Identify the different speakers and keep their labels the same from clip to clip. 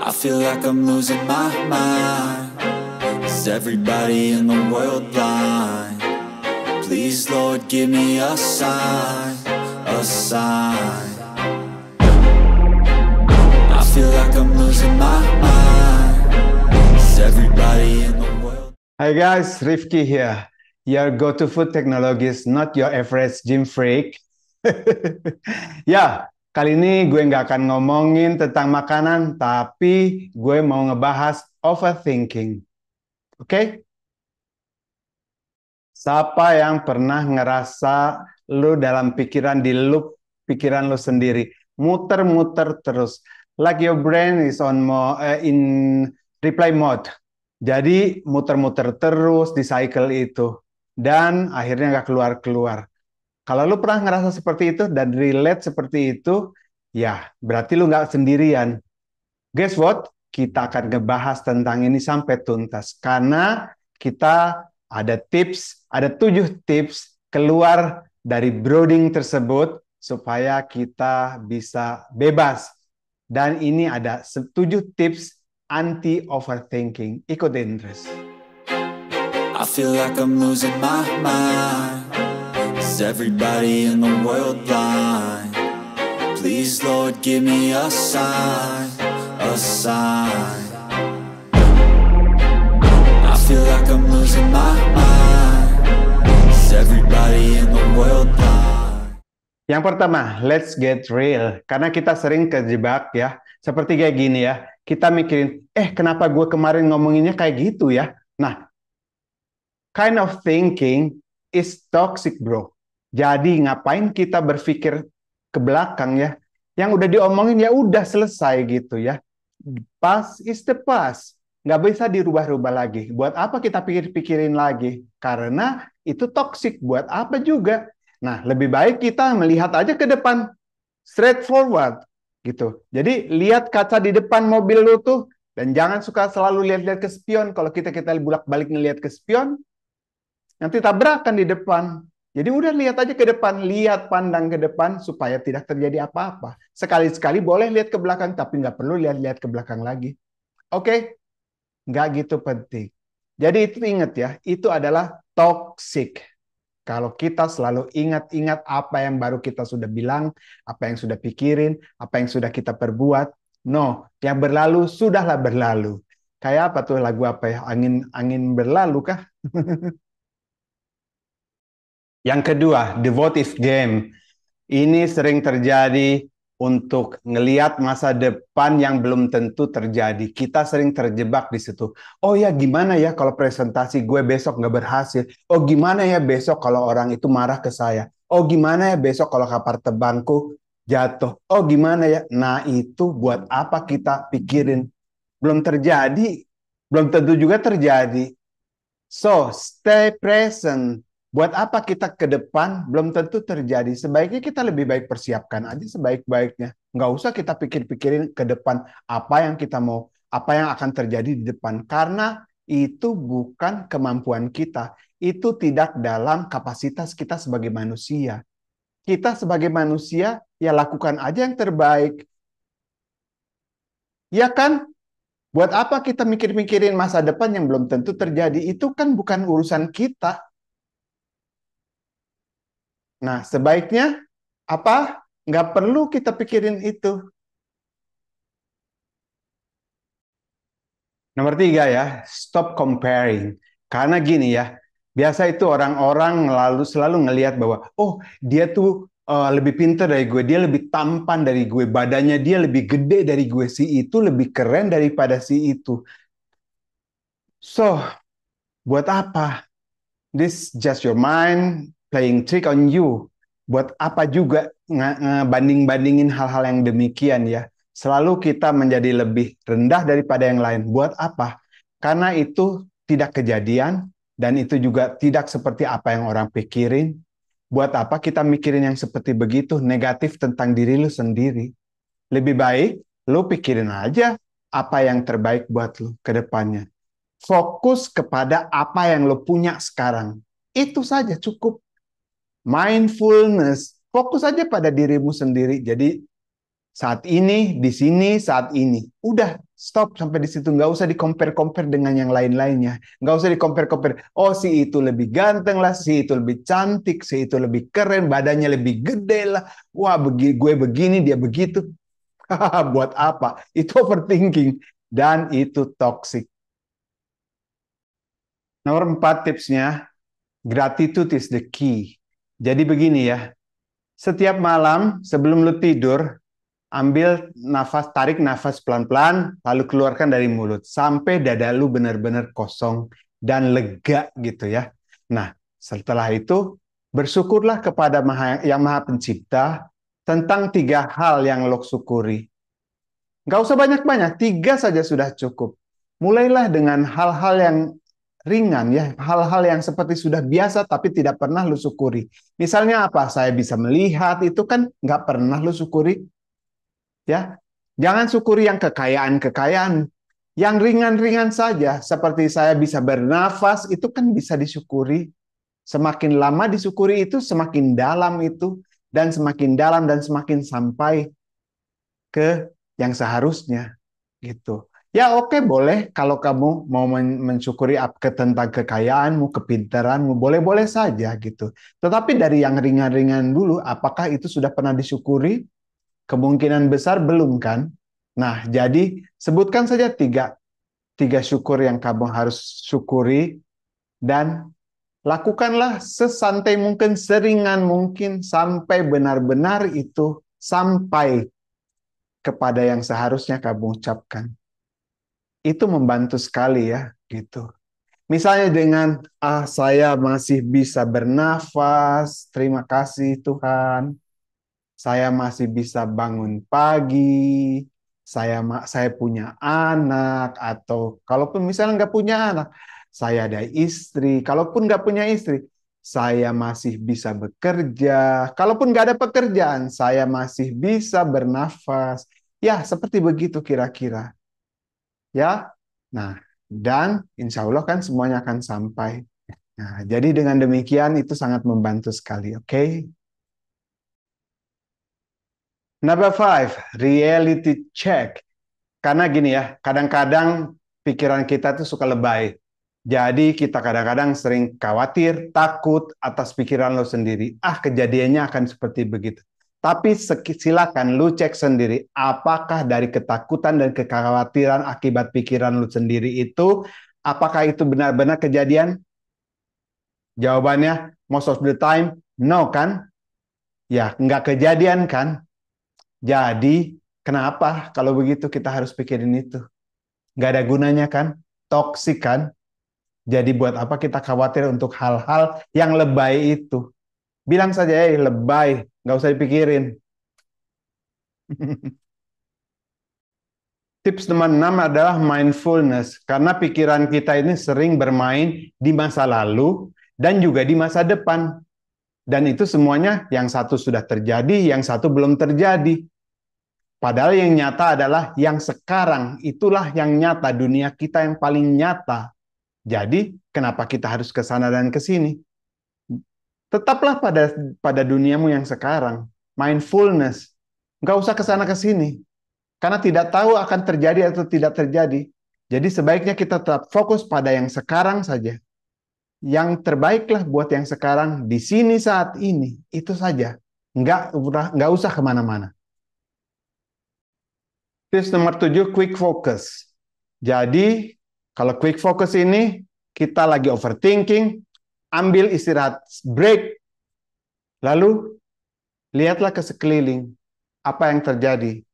Speaker 1: I feel like I'm losing my mind. Is everybody in the world blind? Please, Lord, give me a sign, a sign. I feel like I'm losing my mind. Is everybody in the world?
Speaker 2: Hi guys, Rifki here. Your go-to food technologist, not your average gym freak. Ya, kali ini gue nggak akan ngomongin tentang makanan, tapi gue mau ngebahas overthinking. Oke? Siapa yang pernah ngerasa lu dalam pikiran di loop pikiran lu sendiri, muter-muter terus, like your brain is in reply mode. Jadi muter-muter terus di cycle itu, dan akhirnya nggak keluar-keluar. Kalau lu pernah ngerasa seperti itu dan relate seperti itu, ya berarti lu nggak sendirian. Guess what? Kita akan ngebahas tentang ini sampai tuntas. Karena kita ada tips, ada 7 tips keluar dari brooding tersebut supaya kita bisa bebas. Dan ini ada 7 tips anti-overthinking. Ikutin terus.
Speaker 1: I feel like I'm losing my mind. Is everybody in the world blind? Please, Lord, give me a sign, a sign. I feel like I'm losing my mind. Is everybody in the world blind?
Speaker 2: Yang pertama, let's get real. Karena kita sering kejebak ya. Seperti kayak gini ya. Kita mikirin, kenapa gue kemarin ngomonginnya kayak gitu ya? Nah, kind of thinking is toxic, bro. Jadi ngapain kita berpikir ke belakang ya? Yang udah diomongin ya udah selesai gitu ya. Past is the past. Nggak bisa dirubah-rubah lagi. Buat apa kita pikir-pikirin lagi? Karena itu toxic. Buat apa juga? Nah, lebih baik kita melihat aja ke depan. Straightforward. Gitu. Jadi, lihat kaca di depan mobil lu tuh. Dan jangan suka selalu lihat-lihat ke spion. Kalau kita bolak-balik ngelihat ke spion, nanti tabrakan di depan. Jadi udah lihat aja ke depan, lihat pandang ke depan supaya tidak terjadi apa-apa. Sekali-sekali boleh lihat ke belakang, tapi nggak perlu lihat-lihat ke belakang lagi. Oke? Nggak gitu penting. Jadi itu ingat ya, itu adalah toxic. Kalau kita selalu ingat-ingat apa yang baru kita sudah bilang, apa yang sudah pikirin, apa yang sudah kita perbuat. No, yang berlalu sudahlah berlalu. Kayak apa tuh lagu apa ya? Angin berlalu kah? Yang kedua, the what if game. Ini sering terjadi untuk ngelihat masa depan yang belum tentu terjadi. Kita sering terjebak di situ. Oh ya, gimana ya kalau presentasi gue besok nggak berhasil? Oh gimana ya besok kalau orang itu marah ke saya? Oh gimana ya besok kalau kapal terbangku jatuh? Oh gimana ya? Nah itu buat apa kita pikirin? Belum terjadi, belum tentu juga terjadi. So, stay present. Buat apa kita ke depan belum tentu terjadi. Sebaiknya kita lebih baik persiapkan aja sebaik-baiknya. Nggak usah kita pikir-pikirin ke depan apa yang kita mau, apa yang akan terjadi di depan. Karena itu bukan kemampuan kita. Itu tidak dalam kapasitas kita sebagai manusia. Kita sebagai manusia, ya lakukan aja yang terbaik. Ya kan? Buat apa kita mikir-mikirin masa depan yang belum tentu terjadi? Itu kan bukan urusan kita. Nah, sebaiknya apa? Nggak perlu kita pikirin itu. Nomor 3 ya, stop comparing. Karena gini ya, biasa itu orang-orang selalu ngelihat bahwa, oh dia tuh lebih pintar dari gue, dia lebih tampan dari gue, badannya dia lebih gede dari gue, si itu lebih keren daripada si itu. So, buat apa? This just your mind playing trick on you. Buat apa juga ngebanding-bandingin hal-hal yang demikian ya. Selalu kita menjadi lebih rendah daripada yang lain. Buat apa? Karena itu tidak kejadian dan itu juga tidak seperti apa yang orang pikirin. Buat apa kita mikirin yang seperti begitu negatif tentang diri lu sendiri? Lebih baik lu pikirin aja apa yang terbaik buat lu ke depannya. Fokus kepada apa yang lo punya sekarang. Itu saja cukup. Mindfulness. Fokus aja pada dirimu sendiri. Jadi Saat ini, di sini, saat ini. Udah, stop sampai di situ. Nggak usah di-compare-compare dengan yang lain-lainnya. Nggak usah di-compare-compare. Oh, si itu lebih ganteng lah, si itu lebih cantik, si itu lebih keren, badannya lebih gede lah. Wah, gue begini, dia begitu. Buat apa? Itu overthinking. Dan itu toxic. Nomor 4 tipsnya, gratitude is the key. Jadi begini ya, setiap malam sebelum lu tidur, ambil nafas, tarik nafas pelan-pelan, lalu keluarkan dari mulut. Sampai dada lu benar-benar kosong dan lega gitu ya. Nah, setelah itu, bersyukurlah kepada yang Maha Pencipta tentang 3 hal yang lo syukuri. Nggak usah banyak-banyak, 3 saja sudah cukup. Mulailah dengan hal-hal yang ringan ya, hal-hal yang seperti sudah biasa tapi tidak pernah lu syukuri. Misalnya apa? Saya bisa melihat, itu kan nggak pernah lu syukuri. Ya, jangan syukuri yang kekayaan-kekayaan. Yang ringan-ringan saja, seperti saya bisa bernafas, itu kan bisa disyukuri. Semakin lama disyukuri itu, semakin dalam itu, dan semakin dalam dan semakin sampai ke yang seharusnya gitu. Ya oke, boleh kalau kamu mau mensyukuri tentang kekayaanmu, kepintaranmu, boleh-boleh saja gitu. Tetapi dari yang ringan-ringan dulu, apakah itu sudah pernah disyukuri? Kemungkinan besar belum kan? Nah, jadi sebutkan saja tiga syukur yang kamu harus syukuri dan lakukanlah sesantai mungkin, seringan mungkin sampai benar-benar itu sampai kepada yang seharusnya kamu ucapkan. Itu membantu sekali ya, gitu. Misalnya dengan saya masih bisa bernafas, terima kasih Tuhan. Saya masih bisa bangun pagi, saya punya anak, atau kalaupun misalnya nggak punya anak, saya ada istri. Kalaupun nggak punya istri, saya masih bisa bekerja. Kalaupun nggak ada pekerjaan, saya masih bisa bernafas. Ya, seperti begitu kira-kira. Ya, nah, dan insya Allah kan semuanya akan sampai. Nah, jadi dengan demikian itu sangat membantu sekali, oke? Number 5, reality check. Karena gini ya, kadang-kadang pikiran kita tuh suka lebay. Jadi kita kadang-kadang sering khawatir, takut atas pikiran lo sendiri. Kejadiannya akan seperti begitu. Tapi silakan lu cek sendiri, apakah dari ketakutan dan kekhawatiran akibat pikiran lu sendiri itu, apakah itu benar-benar kejadian? Jawabannya, most of the time, no kan? Ya, nggak kejadian kan? Jadi, kenapa kalau begitu kita harus pikirin itu? Nggak ada gunanya kan? Toksik kan? Jadi buat apa kita khawatir untuk hal-hal yang lebay itu? Bilang saja, lebay, nggak usah dipikirin. Tips nomor 6 adalah mindfulness. Karena pikiran kita ini sering bermain di masa lalu dan juga di masa depan. Dan itu semuanya yang satu sudah terjadi, yang satu belum terjadi. Padahal yang nyata adalah yang sekarang, itulah yang nyata, dunia kita yang paling nyata. Jadi, kenapa kita harus ke sana dan ke sini? Tetaplah pada duniamu yang sekarang. Mindfulness. Nggak usah ke sana ke sini. Karena tidak tahu akan terjadi atau tidak terjadi. Jadi sebaiknya kita tetap fokus pada yang sekarang saja. Yang terbaiklah buat yang sekarang, di sini saat ini. Itu saja. Nggak usah kemana-mana. Tips nomor 7, quick focus. Jadi, kalau quick focus ini, kita lagi overthinking, ambil istirahat, break, lalu lihatlah ke sekeliling, apa yang terjadi,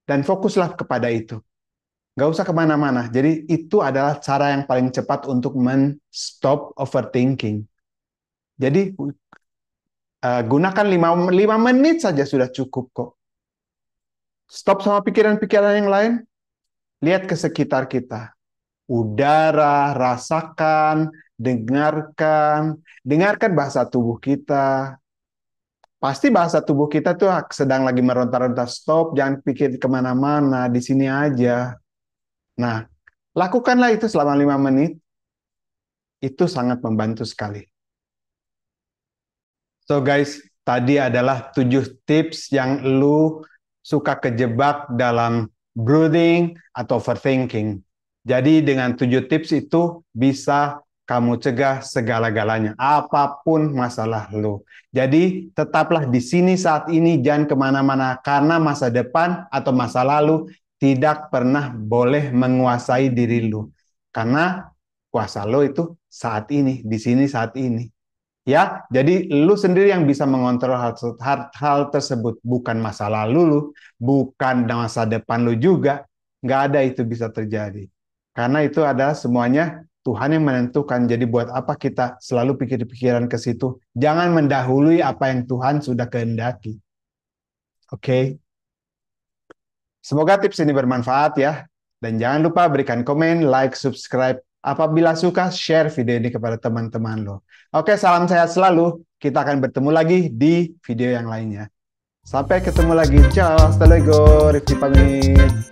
Speaker 2: dan fokuslah kepada itu. Nggak usah kemana-mana. Jadi, itu adalah cara yang paling cepat untuk men-stop overthinking. Jadi, gunakan 5 menit saja sudah cukup kok. Stop sama pikiran-pikiran yang lain, lihat ke sekitar kita. Udara, rasakan, dengarkan bahasa tubuh kita. Pasti bahasa tubuh kita tuh sedang lagi meronta-ronta, stop, jangan pikir kemana-mana, di sini aja. Nah, lakukanlah itu selama 5 menit, itu sangat membantu sekali. So guys, tadi adalah 7 tips yang lu suka kejebak dalam brooding atau overthinking. Jadi dengan 7 tips itu bisa kamu cegah segala-galanya, apapun masalah lu. Jadi tetaplah di sini saat ini, jangan kemana-mana, karena masa depan atau masa lalu tidak pernah boleh menguasai diri lu. Karena kuasa lo itu saat ini, di sini saat ini. Ya, jadi lu sendiri yang bisa mengontrol hal tersebut, bukan masa lalu lu, bukan masa depan lu juga. Nggak ada itu bisa terjadi. Karena itu adalah semuanya Tuhan yang menentukan. Jadi buat apa kita selalu pikir-pikiran ke situ? Jangan mendahului apa yang Tuhan sudah kehendaki. Oke? Semoga tips ini bermanfaat ya. Dan jangan lupa berikan komen, like, subscribe. Apabila suka, share video ini kepada teman-teman lo. Oke, salam sehat selalu. Kita akan bertemu lagi di video yang lainnya. Sampai ketemu lagi. Ciao, hasta luego. Rifki pamit.